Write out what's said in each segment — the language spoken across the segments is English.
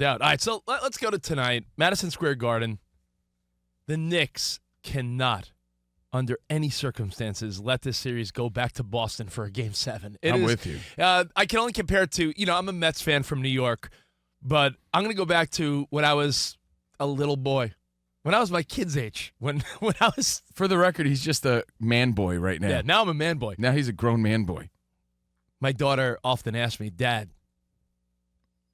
doubt. All right, so let's go to tonight. Madison Square Garden. The Knicks cannot, under any circumstances, let this series go back to Boston for a Game 7. I'm with you. I can only compare it to, I'm a Mets fan from New York, but I'm going to go back to when I was a little boy. When I was my kid's age. When I was... For the record, he's just a man boy right now. Yeah, now I'm a man boy. Now he's a grown man boy. My daughter often asks me, Dad,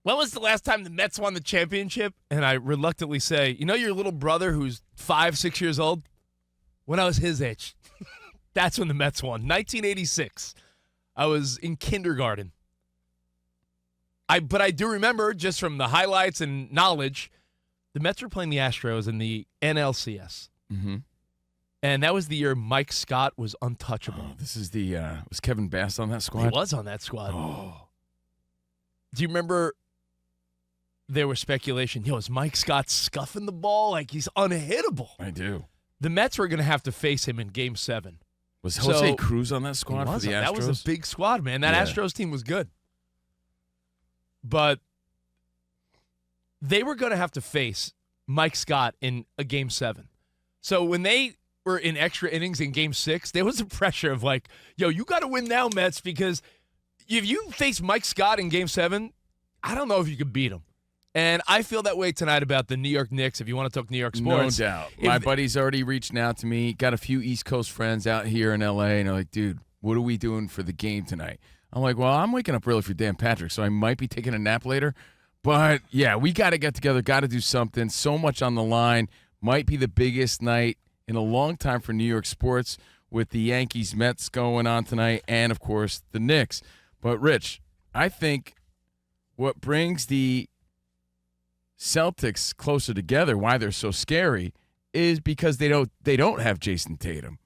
when was the last time the Mets won the championship? And I reluctantly say, your little brother who's 5, 6 years old? When I was his age. That's when the Mets won. 1986. I was in kindergarten. But I do remember, just from the highlights and knowledge, the Mets were playing the Astros in the NLCS. Mm-hmm. And that was the year Mike Scott was untouchable. Oh, this is the was Kevin Bass on that squad? He was on that squad. Oh. Do you remember there was speculation, is Mike Scott scuffing the ball? Like, he's unhittable. I do. The Mets were going to have to face him in Game 7. Was Jose Cruz on that squad for the Astros? That was a big squad, man. That Astros team was good. But they were going to have to face Mike Scott in a Game 7. So when they were in extra innings in Game 6, there was a pressure of like, you got to win now, Mets, because if you face Mike Scott in Game 7, I don't know if you could beat him. And I feel that way tonight about the New York Knicks, if you want to talk New York sports. No doubt. My buddy's already reached out to me. Got a few East Coast friends out here in L.A., and they're like, dude, what are we doing for the game tonight? I'm like, well, I'm waking up early for Dan Patrick, so I might be taking a nap later. But, yeah, we got to get together, got to do something. So much on the line. Might be the biggest night in a long time for New York sports with the Yankees-Mets going on tonight and, of course, the Knicks. But, Rich, I think what brings the Celtics closer together, why they're so scary, is because they don't have Jayson Tatum.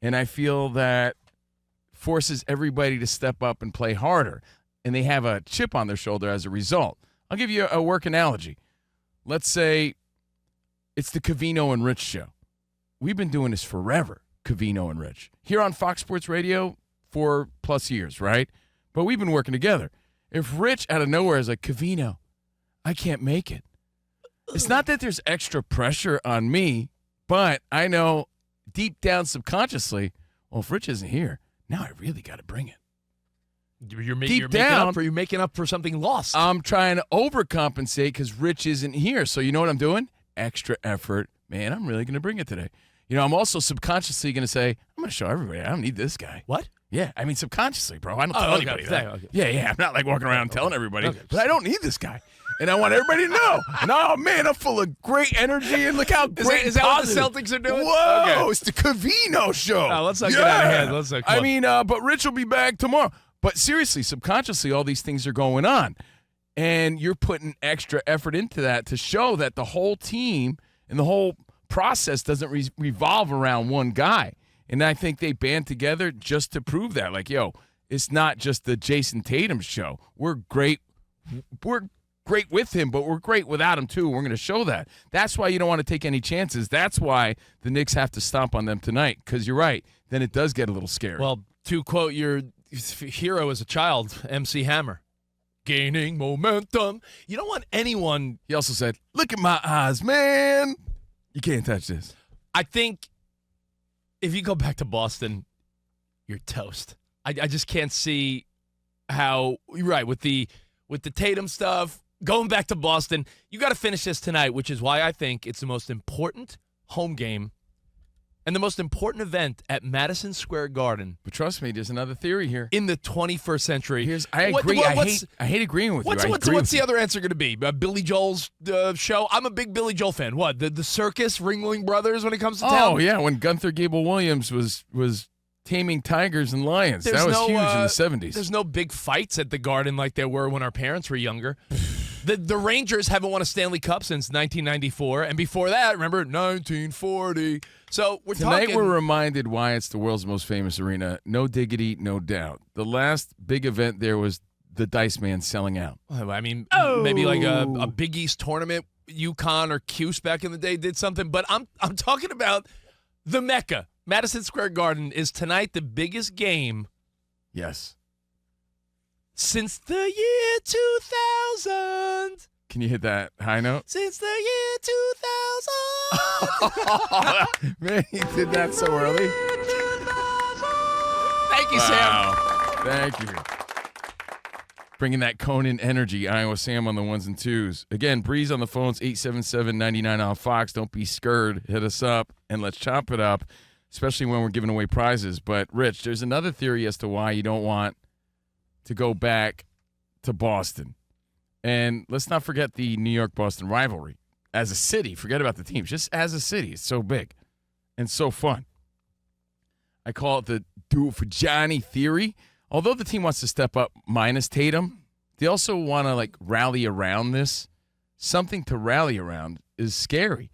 And I feel that forces everybody to step up and play harder. And they have a chip on their shoulder as a result. I'll give you a work analogy. Let's say it's the COVINO and Rich show. We've been doing this forever, COVINO and Rich. Here on Fox Sports Radio, 4+ years, right? But we've been working together. If Rich out of nowhere is like, COVINO, I can't make it. It's not that there's extra pressure on me, but I know deep down subconsciously, well, if Rich isn't here, now I really got to bring it. You're making up for something lost. I'm trying to overcompensate because Rich isn't here. So you know what I'm doing? Extra effort. Man, I'm really going to bring it today. I'm also subconsciously going to say, I'm going to show everybody I don't need this guy. What? Yeah, I mean subconsciously, bro. I don't tell anybody that. Okay. Yeah. I'm not like walking around telling everybody, but I don't need this guy. And I want everybody to know. And oh, man, I'm full of great energy. And look how great Is that what the Celtics are doing? Whoa, okay. It's the COVINO show. Let's not get out of hand. Let's not. I mean, but Rich will be back tomorrow. But seriously, subconsciously, all these things are going on. And you're putting extra effort into that to show that the whole team and the whole process doesn't revolve around one guy. And I think they band together just to prove that. Like, it's not just the Jayson Tatum show. We're great with him, but we're great without him, too. We're going to show that. That's why you don't want to take any chances. That's why the Knicks have to stomp on them tonight, because you're right. Then it does get a little scary. Well, to quote your hero as a child, MC Hammer, gaining momentum. You don't want anyone. He also said, look at my eyes, man. You can't touch this. I think if you go back to Boston, you're toast. I just can't see how, you're right, with the Tatum stuff, going back to Boston, you got to finish this tonight, which is why I think it's the most important home game and the most important event at Madison Square Garden. But trust me, there's another theory here. In the 21st century. I agree. I hate agreeing with you. What's the other answer going to be? Billy Joel's show? I'm a big Billy Joel fan. What, the circus, Ringling Brothers when it comes to town? Oh, yeah, when Gunther Gable-Williams was taming tigers and lions. That was huge in the 70s. There's no big fights at the Garden like there were when our parents were younger. The Rangers haven't won a Stanley Cup since 1994, and before that, remember, 1940. So Tonight we're reminded why it's the world's most famous arena. No diggity, no doubt. The last big event there was the Dice Man selling out. I mean, maybe like a Big East tournament, UConn or Cuse back in the day did something, but I'm talking about the Mecca. Madison Square Garden is tonight the biggest game. Yes. Since the year 2000. Can you hit that high note? Since the year 2000. Man, he did that so early. Thank you, Sam. Thank you. Bringing that Conan energy. Iowa Sam on the ones and twos. Again, Breeze on the phones, 877-99 on Fox. Don't be scared. Hit us up, and let's chop it up, especially when we're giving away prizes. But, Rich, there's another theory as to why you don't want to go back to Boston. And let's not forget the New York-Boston rivalry. As a city, forget about the teams. Just as a city, it's so big and so fun. I call it the do it for Johnny theory. Although the team wants to step up minus Tatum, they also want to rally around this. Something to rally around is scary.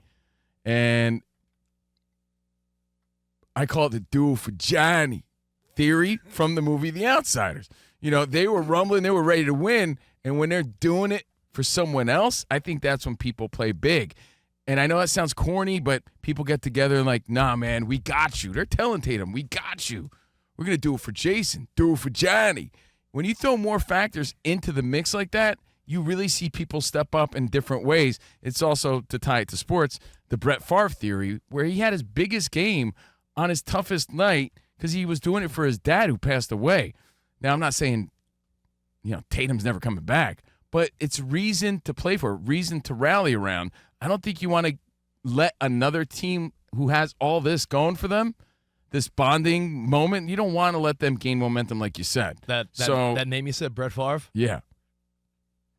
And I call it the do it for Johnny theory from the movie The Outsiders. They were rumbling, they were ready to win, and when they're doing it for someone else, I think that's when people play big. And I know that sounds corny, but people get together and nah, man, we got you. They're telling Tatum, we got you. We're going to do it for Jayson, do it for Johnny. When you throw more factors into the mix like that, you really see people step up in different ways. It's also, to tie it to sports, the Brett Favre theory, where he had his biggest game on his toughest night because he was doing it for his dad who passed away. Now, I'm not saying, Tatum's never coming back, but it's reason to play for, reason to rally around. I don't think you want to let another team who has all this going for them, this bonding moment, you don't want to let them gain momentum like you said. That name you said, Brett Favre? Yeah.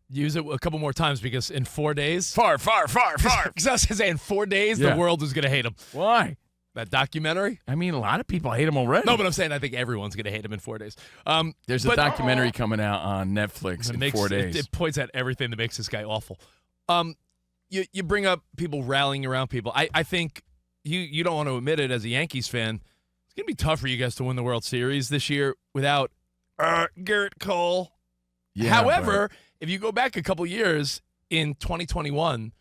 Use it a couple more times because in 4 days. Favre. Because I was going to say in 4 days, the world is going to hate him. Why? That documentary? I mean, a lot of people hate him already. No, but I'm saying I think everyone's going to hate him in 4 days. There's a documentary coming out on Netflix in 4 days. It points at everything that makes this guy awful. You bring up people rallying around people. I think you don't want to admit it as a Yankees fan. It's going to be tough for you guys to win the World Series this year without Garrett Cole. Yeah, However, if you go back a couple years, in 2021,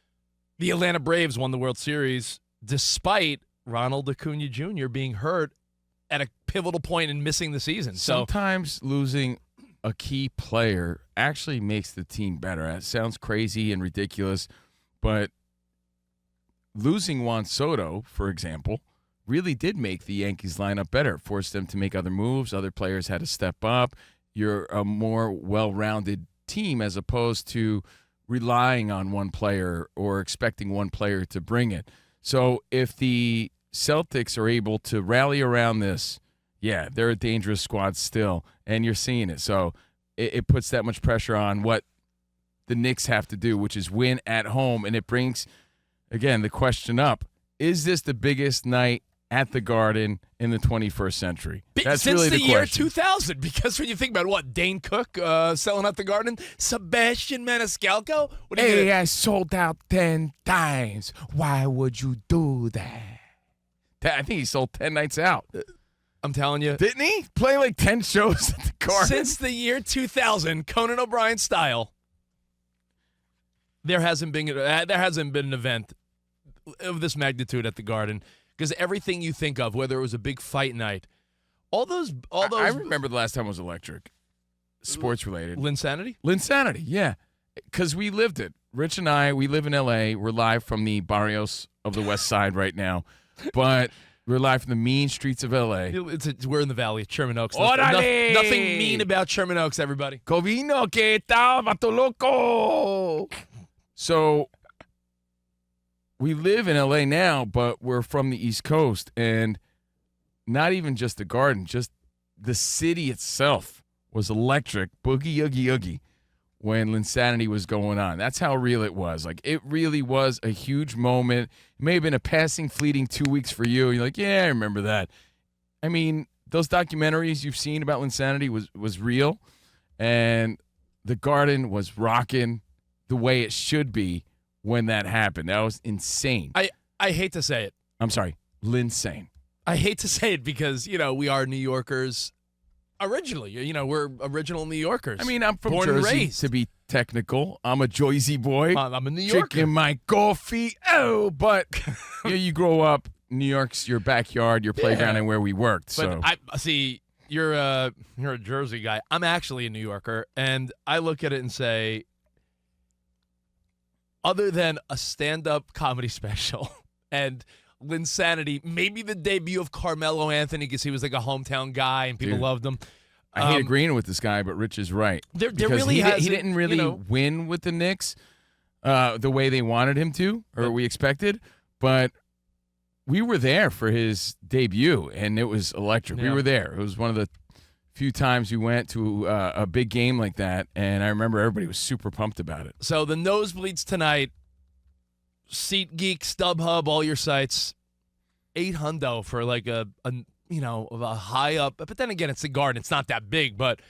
the Atlanta Braves won the World Series despite Ronald Acuna Jr. being hurt at a pivotal point and missing the season. Sometimes losing a key player actually makes the team better. It sounds crazy and ridiculous, but losing Juan Soto, for example, really did make the Yankees lineup better. It forced them to make other moves. Other players had to step up. You're a more well-rounded team as opposed to relying on one player or expecting one player to bring it. So if the Celtics are able to rally around this, yeah, they're a dangerous squad still, and you're seeing it. So it puts that much pressure on what the Knicks have to do, which is win at home, and it brings, again, the question up, is this the biggest night at the Garden in the 21st century? That's Since really the year question. 2000, because when you think about what, Dane Cook selling out the Garden, Sebastian Maniscalco? I sold out 10 times. Why would you do that? I think he sold 10 nights out. I'm telling you. Didn't he? Play 10 shows at the Garden? Since the year 2000, Conan O'Brien style, there hasn't been an event of this magnitude at the Garden. Because everything you think of, whether it was a big fight night, all those. I remember the last time it was electric, sports related. Linsanity, yeah, because we lived it. Rich and I, we live in L.A. We're live from the barrios of the West Side right now, but we're live from the mean streets of L.A. We're in the valley, Sherman Oaks. Nothing mean about Sherman Oaks, everybody. Covino, que tal, vato loco? So. We live in L.A. now, but we're from the East Coast, and not even just the Garden, just the city itself was electric, boogie, oogie, oogie, when Linsanity was going on. That's how real it was. It really was a huge moment. It may have been a passing, fleeting 2 weeks for you. You're like, yeah, I remember that. I mean, those documentaries you've seen about Linsanity was real, and the Garden was rocking the way it should be. When that happened, that was insane. I hate to say it. I'm sorry, Linsane. I hate to say it because, we are New Yorkers originally. We're original New Yorkers. I mean, I'm from born Jersey, and raised. to be technical. I'm a Jersey boy. I'm a New Yorker. Drinking my coffee. Oh, but you grow up, New York's your backyard, your playground, and where we worked. But I see you're a Jersey guy. I'm actually a New Yorker, and I look at it and say, other than a stand-up comedy special and Linsanity, maybe the debut of Carmelo Anthony because he was like a hometown guy and people loved him. I hate agreeing with this guy, but Rich is right. There really he didn't really win with the Knicks the way they wanted him to, or we expected, but we were there for his debut, and it was electric. Yeah. We were there. It was one of the few times we went to a big game like that, and I remember everybody was super pumped about it. So the nosebleeds tonight, SeatGeek, StubHub, all your sites, $800 for like a high up. But then again, it's the Garden. It's not that big, but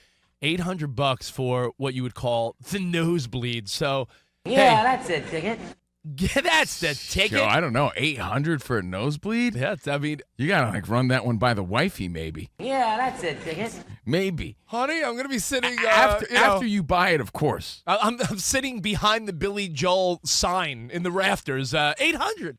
$800 for what you would call the nosebleed. So yeah, that's the ticket. That's the ticket. Yo, I don't know, $800 for a nosebleed? Yeah, I mean, You gotta like run that one by the wifey, maybe. Yeah, that's the ticket. Maybe. honey, I'm gonna be sitting After you buy it, of course. I'm sitting behind the Billy Joel sign in the rafters. $800.